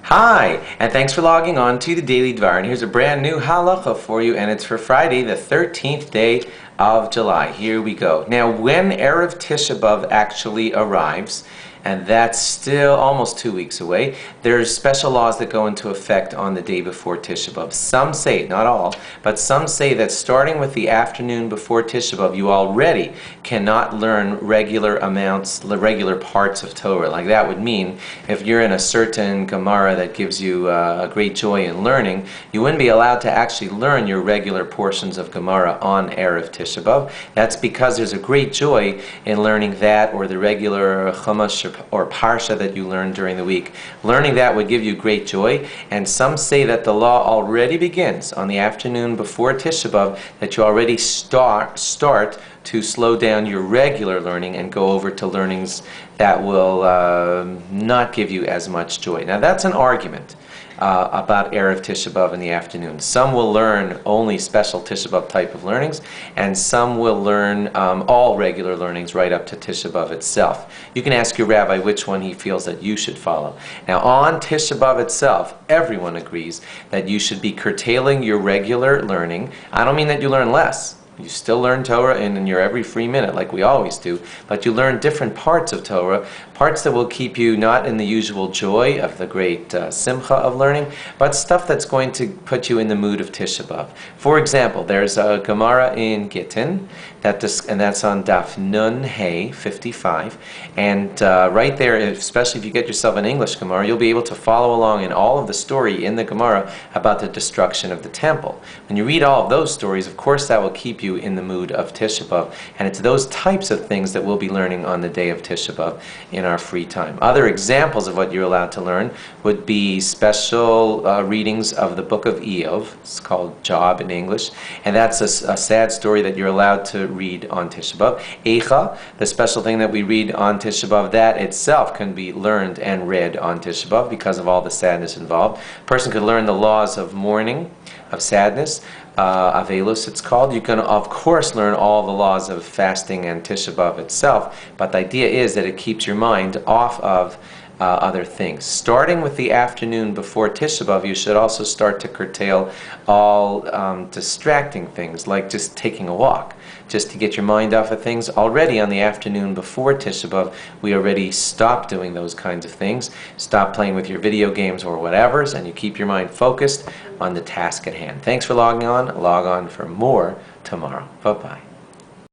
Hi, and thanks for logging on to the Daily Dvar. And here's a brand new Halacha for you, and it's for Friday, the 13th day of July. Here we go. Now, when Erev Tisha B'Av actually arrives, and that's still almost 2 weeks away, there's special laws that go into effect on the day before Tisha B'Av. Some say, not all, but some say that starting with the afternoon before Tisha B'Av, you already cannot learn regular parts of Torah. Like that would mean if you're in a certain Gemara that gives you a great joy in learning, you wouldn't be allowed to actually learn your regular portions of Gemara on Erev Tisha B'Av. That's because there's a great joy in learning that or the regular Chumash or Parsha that you learn during the week. Learning that would give you great joy, and some say that the law already begins on the afternoon before Tisha B'Av, that you already start to slow down your regular learning and go over to learnings that will not give you as much joy. Now that's an argument about Erev Tisha B'Av in the afternoon. Some will learn only special Tisha B'Av type of learnings, and some will learn all regular learnings right up to Tisha B'Av itself. You can ask your rabbi which one he feels that you should follow. Now on Tisha B'Av itself, everyone agrees that you should be curtailing your regular learning. I don't mean that you learn less. You still learn Torah in your every free minute like we always do, but you learn different parts of Torah, parts that will keep you not in the usual joy of the great simcha of learning, but stuff that's going to put you in the mood of Tisha B'Av. For example, there's a Gemara in Gittin, and that's on Daf Nun Hey 55, and right there, especially if you get yourself an English Gemara, you'll be able to follow along in all of the story in the Gemara about the destruction of the temple. When you read all of those stories, of course that will keep you in the mood of Tisha B'Av, and it's those types of things that we'll be learning on the day of Tisha B'Av in our free time. Other examples of what you're allowed to learn would be special readings of the book of Eov. It's called Job in English, and that's a sad story that you're allowed to read on Tisha B'Av. Eicha, the special thing that we read on Tisha B'Av, that itself can be learned and read on Tisha B'Av because of all the sadness involved. A person could learn the laws of mourning, of sadness, Avelus it's called. You can of course learn all the laws of fasting and Tisha B'Av itself, but the idea is that it keeps your mind off of other things. Starting with the afternoon before Tisha B'Av, you should also start to curtail all distracting things, like just taking a walk, just to get your mind off of things. Already on the afternoon before Tisha B'Av, we already stop doing those kinds of things. Stop playing with your video games or whatevers, and you keep your mind focused on the task at hand. Thanks for logging on. Log on for more tomorrow. Bye-bye.